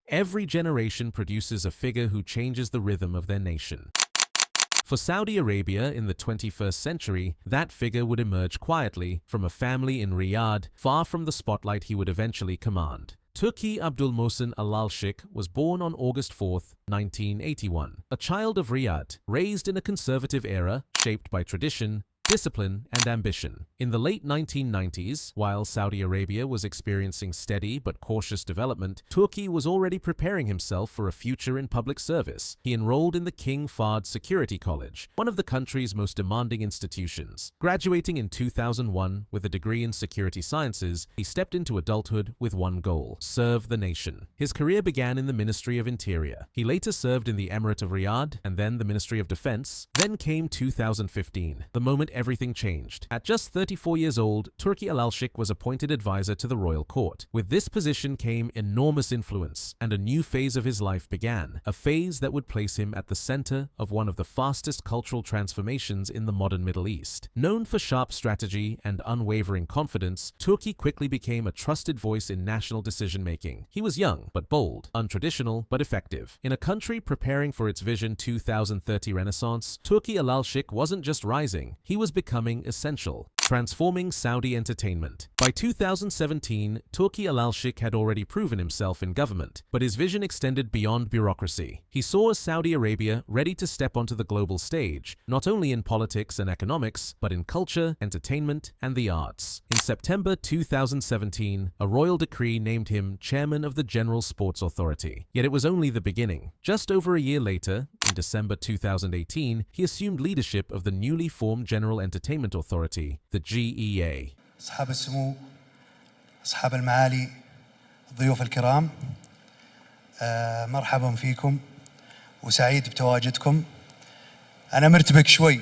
Every generation produces a figure who changes the rhythm of their nation. For Saudi Arabia in the 21st century, that figure would emerge quietly from a family in Riyadh, far from the spotlight he would eventually command. Turki Al-Sheikh was born on August 4, 1981, a child of Riyadh, raised in a conservative era shaped by tradition, discipline, and ambition. In the late 1990s, while Saudi Arabia was experiencing steady but cautious development, Turki was already preparing himself for a future in public service. He enrolled in the King Fahd Security College, one of the country's most demanding institutions. Graduating in 2001 with a degree in security sciences, he stepped into adulthood with one goal: serve the nation. His career began in the Ministry of Interior. He later served in the Emirate of Riyadh and then the Ministry of Defense. Then came 2015, the moment everything changed. At just 34 years old, Turki Al-Sheikh was appointed advisor to the royal court. With this position came enormous influence, and a new phase of his life began, a phase that would place him at the center of one of the fastest cultural transformations in the modern Middle East. Known for sharp strategy and unwavering confidence, Turki quickly became a trusted voice in national decision-making. He was young but bold, untraditional but effective. In a country preparing for its Vision 2030 renaissance, Turki Al-Sheikh wasn't just rising, he was becoming essential, transforming Saudi entertainment. By 2017, Turki Al-Sheikh had already proven himself in government, but his vision extended beyond bureaucracy. He saw Saudi Arabia ready to step onto the global stage, not only in politics and economics, but in culture, entertainment, and the arts. In September 2017, a royal decree named him chairman of the General Sports Authority. Yet it was only the beginning. Just over a year later, in December 2018, he assumed leadership of the newly formed General Entertainment Authority, the GEA. أصحاب السمو، أصحاب المعالي، الضيوف الكرام، مرحبا فيكم وسعيد بتواجدكم. أنا مرتبك شوي.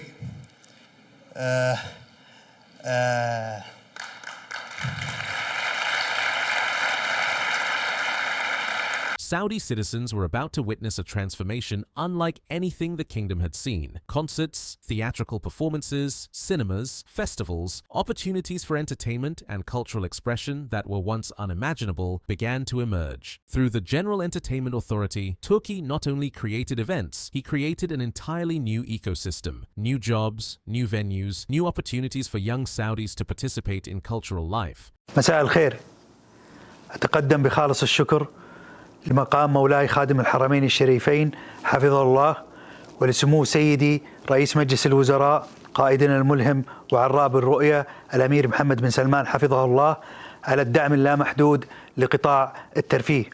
Saudi citizens were about to witness a transformation unlike anything the kingdom had seen. Concerts, theatrical performances, cinemas, festivals, opportunities for entertainment and cultural expression that were once unimaginable began to emerge. Through the General Entertainment Authority, Turki not only created events, he created an entirely new ecosystem, new jobs, new venues, new opportunities for young Saudis to participate in cultural life. مساء الخير. أتقدم بخالص الشكر لمقام مولاي خادم الحرمين الشريفين حفظه الله، ولسمو سيدي رئيس مجلس الوزراء قائدنا الملهم وعراب الرؤية الأمير محمد بن سلمان حفظه الله على الدعم اللامحدود لقطاع الترفيه.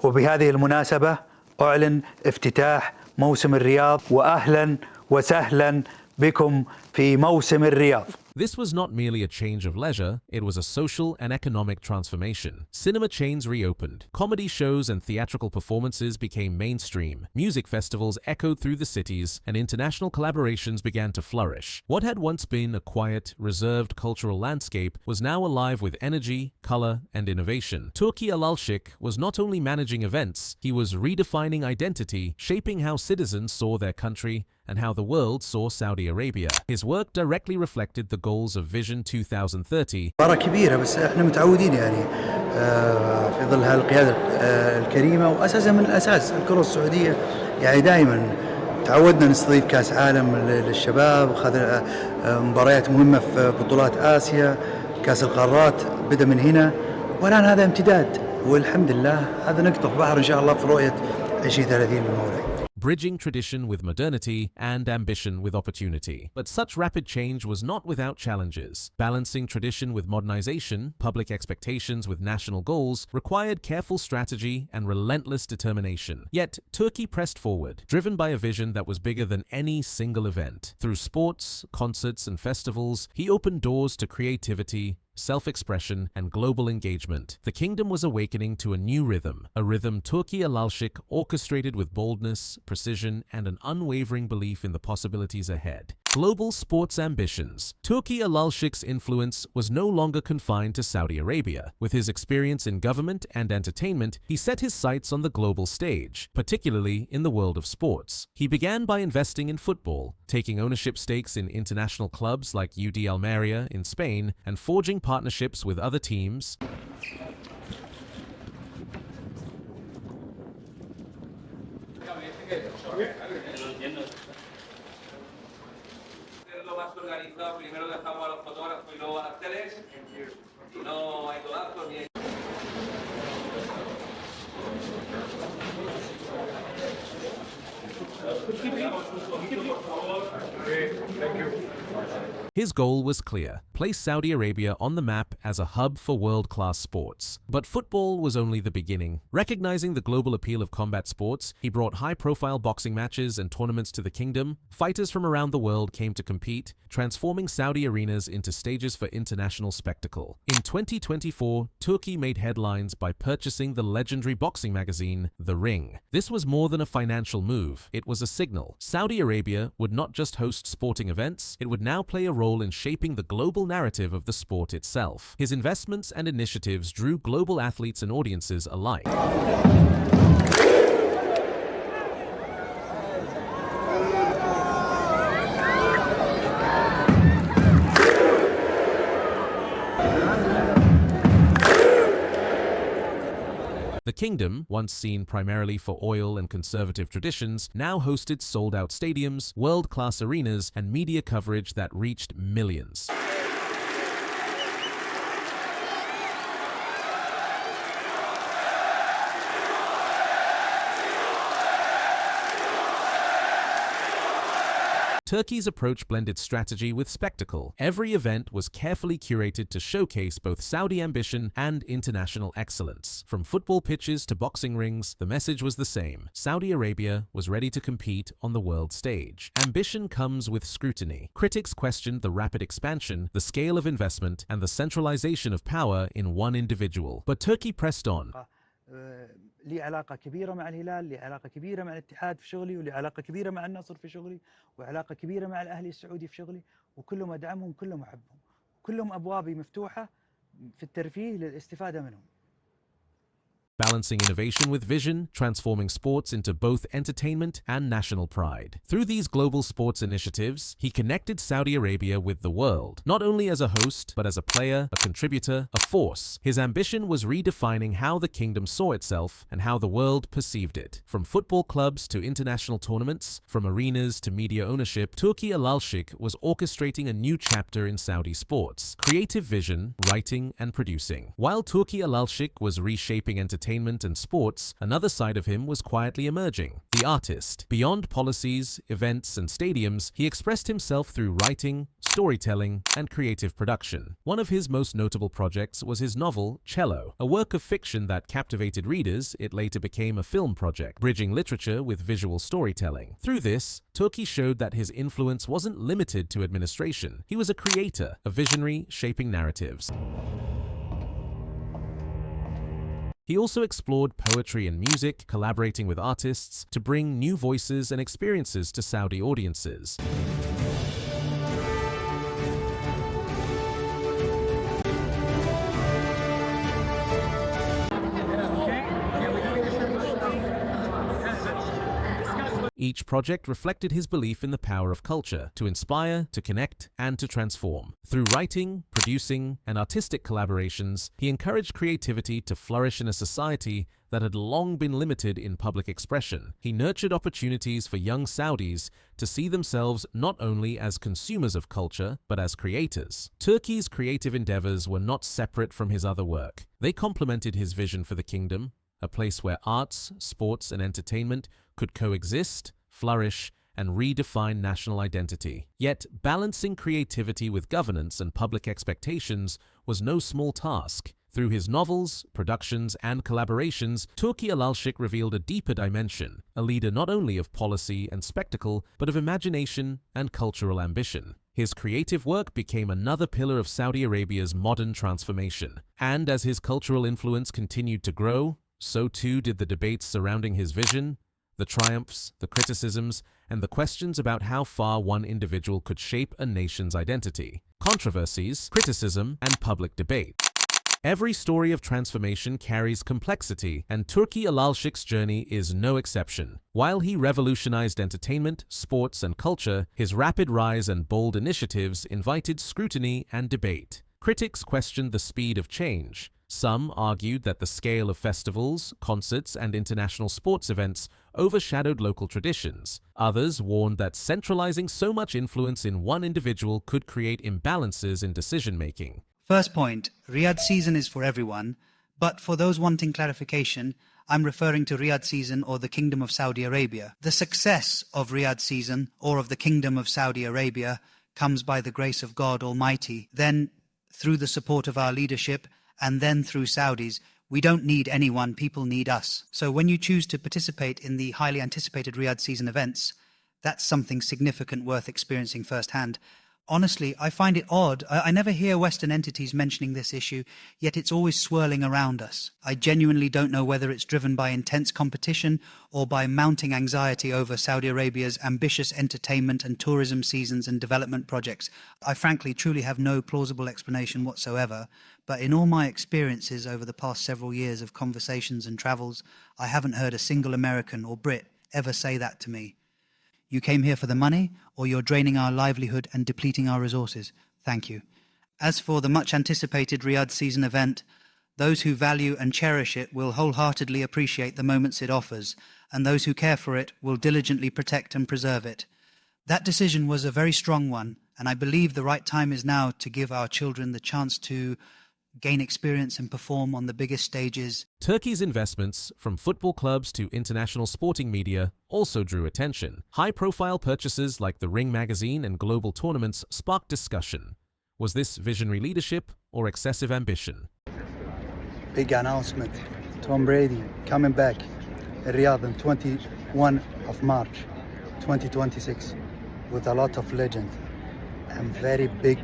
وبهذه المناسبة أعلن افتتاح موسم الرياض، وأهلا وسهلا بكم في موسم الرياض. This was not merely a change of leisure, it was a social and economic transformation. Cinema chains reopened, comedy shows and theatrical performances became mainstream, music festivals echoed through the cities, and international collaborations began to flourish. What had once been a quiet, reserved cultural landscape was now alive with energy, color, and innovation. Turki Al-Sheikh was not only managing events, he was redefining identity, shaping how citizens saw their country and how the world saw Saudi Arabia. His work directly reflected the goals of Vision 2030. مباراة كبيرة، بس احنا متعودين يعني في ظل هالقيادة الكريمة، وأساسا من الأساس الكرة السعودية يعني دائما تعودنا نستضيف كأس عالم للشباب، خذ مباريات مهمة في بطولات آسيا، كأس القارات بدأ من هنا، والآن هذا امتداد، والحمد لله هذا نقطة في بحر إن شاء الله في رؤية 2030 للمولاي. Bridging tradition with modernity and ambition with opportunity. But such rapid change was not without challenges. Balancing tradition with modernization, public expectations with national goals, required careful strategy and relentless determination. Yet, Turkey pressed forward, driven by a vision that was bigger than any single event. Through sports, concerts, and festivals, he opened doors to creativity, self-expression, and global engagement. The kingdom was awakening to a new rhythm, a rhythm Turki Al-Sheikh orchestrated with boldness, precision, and an unwavering belief in the possibilities ahead. Global sports ambitions. Turki Al-Sheikh's influence was no longer confined to Saudi Arabia. With his experience in government and entertainment, he set his sights on the global stage, particularly in the world of sports. He began by investing in football, taking ownership stakes in international clubs like UD Almeria in Spain, and forging partnerships with other teams. Lo más organizado, primero dejamos a los fotógrafos y luego a las teles. Y no hay codazos ni hay... His goal was clear: place Saudi Arabia on the map as a hub for world-class sports. But football was only the beginning. Recognizing the global appeal of combat sports, he brought high-profile boxing matches and tournaments to the kingdom. Fighters from around the world came to compete, transforming Saudi arenas into stages for international spectacle. In 2024, Turkey made headlines by purchasing the legendary boxing magazine, The Ring. This was more than a financial move. It was a signal. Saudi Arabia would not just host sporting events, it would now play a role in shaping the global narrative of the sport itself. His investments and initiatives drew global athletes and audiences alike. The kingdom, once seen primarily for oil and conservative traditions, now hosted sold-out stadiums, world-class arenas, and media coverage that reached millions. Turkey's approach blended strategy with spectacle. Every event was carefully curated to showcase both Saudi ambition and international excellence. From football pitches to boxing rings, the message was the same: Saudi Arabia was ready to compete on the world stage. Ambition comes with scrutiny. Critics questioned the rapid expansion, the scale of investment, and the centralization of power in one individual. But Turkey pressed on. لي علاقة كبيرة مع الهلال، لي علاقة كبيرة مع الاتحاد في شغلي، ولي علاقة كبيرة مع النصر في شغلي، وعلاقة كبيرة مع الأهلي السعودي في شغلي، وكلهم أدعمهم، كلهم أحبهم، كلهم أبوابي مفتوحة في الترفيه للاستفادة منهم. Balancing innovation with vision, transforming sports into both entertainment and national pride. Through these global sports initiatives, he connected Saudi Arabia with the world, not only as a host, but as a player, a contributor, a force. His ambition was redefining how the kingdom saw itself and how the world perceived it. From football clubs to international tournaments, from arenas to media ownership, Turki Al-Sheikh was orchestrating a new chapter in Saudi sports: creative vision, writing, and producing. While Turki Al-Sheikh was reshaping entertainment and sports, another side of him was quietly emerging: the artist. Beyond policies, events, and stadiums, he expressed himself through writing, storytelling, and creative production. One of his most notable projects was his novel, Cello, a work of fiction that captivated readers. It later became a film project, bridging literature with visual storytelling. Through this, Turkey showed that his influence wasn't limited to administration. He was a creator, a visionary, shaping narratives. He also explored poetry and music, collaborating with artists to bring new voices and experiences to Saudi audiences. Each project reflected his belief in the power of culture to inspire, to connect, and to transform. Through writing, producing, and artistic collaborations, he encouraged creativity to flourish in a society that had long been limited in public expression. He nurtured opportunities for young Saudis to see themselves not only as consumers of culture, but as creators. Turkey's creative endeavors were not separate from his other work. They complemented his vision for the kingdom, a place where arts, sports, and entertainment could coexist, flourish, and redefine national identity. Yet, balancing creativity with governance and public expectations was no small task. Through his novels, productions, and collaborations, Turki Al-Sheikh revealed a deeper dimension, a leader not only of policy and spectacle, but of imagination and cultural ambition. His creative work became another pillar of Saudi Arabia's modern transformation. And as his cultural influence continued to grow, so too did the debates surrounding his vision, the triumphs, the criticisms, and the questions about how far one individual could shape a nation's identity. Controversies, criticism, and public debate. Every story of transformation carries complexity, and Turki Al-Sheikh's journey is no exception. While he revolutionized entertainment, sports, and culture, his rapid rise and bold initiatives invited scrutiny and debate. Critics questioned the speed of change, Some argued that the scale of festivals, concerts, and international sports events overshadowed local traditions. Others warned that centralizing so much influence in one individual could create imbalances in decision-making. First point, Riyadh season is for everyone, but for those wanting clarification, I'm referring to Riyadh season or the Kingdom of Saudi Arabia. The success of Riyadh season or of the Kingdom of Saudi Arabia comes by the grace of God Almighty, then through the support of our leadership, and then through Saudis. We don't need anyone, people need us. So when you choose to participate in the highly anticipated Riyadh season events, that's something significant worth experiencing firsthand. Honestly, I find it odd. I never hear Western entities mentioning this issue, yet it's always swirling around us. I genuinely don't know whether it's driven by intense competition or by mounting anxiety over Saudi Arabia's ambitious entertainment and tourism seasons and development projects. I frankly truly have no plausible explanation whatsoever, but in all my experiences over the past several years of conversations and travels, I haven't heard a single American or Brit ever say that to me. You came here for the money, or you're draining our livelihood and depleting our resources. Thank you. As for the much-anticipated Riyadh season event, those who value and cherish it will wholeheartedly appreciate the moments it offers, and those who care for it will diligently protect and preserve it. That decision was a very strong one, and I believe the right time is now to give our children the chance to gain experience and perform on the biggest stages. Turkey's investments, from football clubs to international sporting media, also drew attention. High-profile purchases like the Ring magazine and global tournaments sparked discussion. Was this visionary leadership or excessive ambition? Big announcement. Tom Brady coming back in Riyadh on 21 of March 2026 with a lot of legend and very big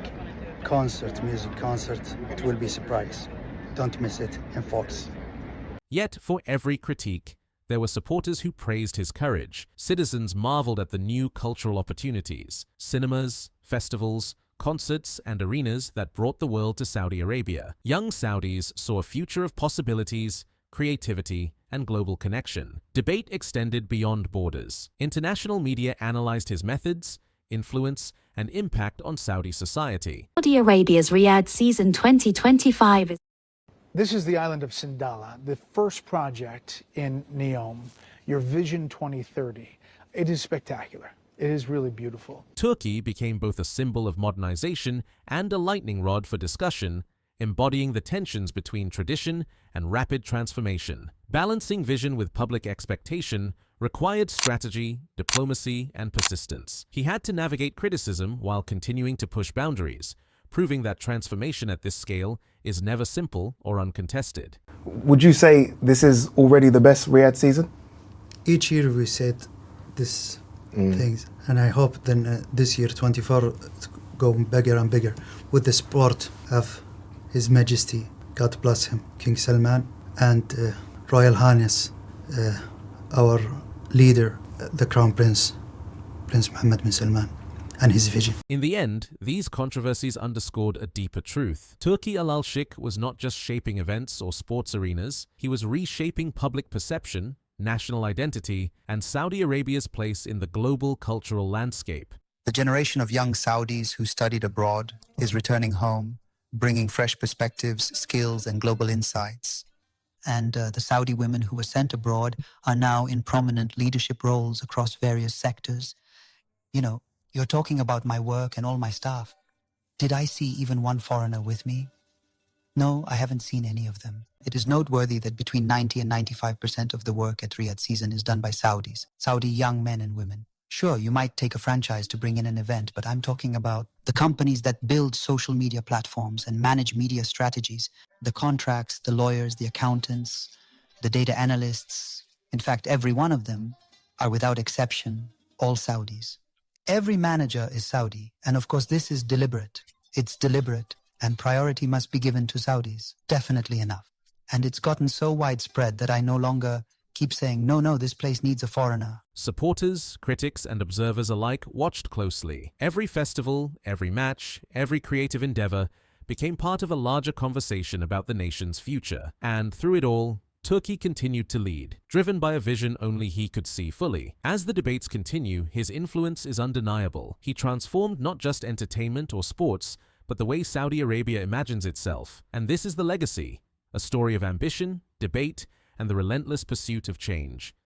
music concert. It will be a surprise. Don't miss it in Fox. Yet, for every critique, there were supporters who praised his courage. Citizens marveled at the new cultural opportunities, cinemas, festivals, concerts, and arenas that brought the world to Saudi Arabia. Young Saudis saw a future of possibilities, creativity, and global connection. Debate extended beyond borders. International media analyzed his methods, influence, and impact on Saudi society. Saudi Arabia's Riyadh season 2025. This is the island of Sindala, the first project in Neom, your Vision 2030. It is spectacular. It is really beautiful. Turkey became both a symbol of modernization and a lightning rod for discussion, embodying the tensions between tradition and rapid transformation. Balancing vision with public expectation required strategy, diplomacy, and persistence. He had to navigate criticism while continuing to push boundaries, proving that transformation at this scale is never simple or uncontested. Would you say this is already the best Riyadh season? Each year we said this things, and I hope then this year 24 it's go bigger and bigger with the support of His Majesty, God bless him, King Salman, and Royal Highness, our leader, the Crown Prince, Prince Mohammed bin Salman, and his vision. In the end, these controversies underscored a deeper truth. Turki Al-Sheikh was not just shaping events or sports arenas, he was reshaping public perception, national identity, and Saudi Arabia's place in the global cultural landscape. The generation of young Saudis who studied abroad is returning home, bringing fresh perspectives, skills, and global insights. And the Saudi women who were sent abroad are now in prominent leadership roles across various sectors. You know, you're talking about my work and all my staff. Did I see even one foreigner with me? No, I haven't seen any of them. It is noteworthy that between 90 and 95% of the work at Riyadh season is done by Saudis, Saudi young men and women. Sure, you might take a franchise to bring in an event, but I'm talking about the companies that build social media platforms and manage media strategies, the contracts, the lawyers, the accountants, the data analysts. In fact, every one of them are without exception, all Saudis. Every manager is Saudi, and of course this is deliberate. It's deliberate, and priority must be given to Saudis. Definitely enough. And it's gotten so widespread that I no longer keep saying, no, this place needs a foreigner. Supporters, critics, and observers alike watched closely. Every festival, every match, every creative endeavor became part of a larger conversation about the nation's future. And through it all, Turkey continued to lead, driven by a vision only he could see fully. As the debates continue, his influence is undeniable. He transformed not just entertainment or sports, but the way Saudi Arabia imagines itself. And this is the legacy: a story of ambition, debate, and the relentless pursuit of change.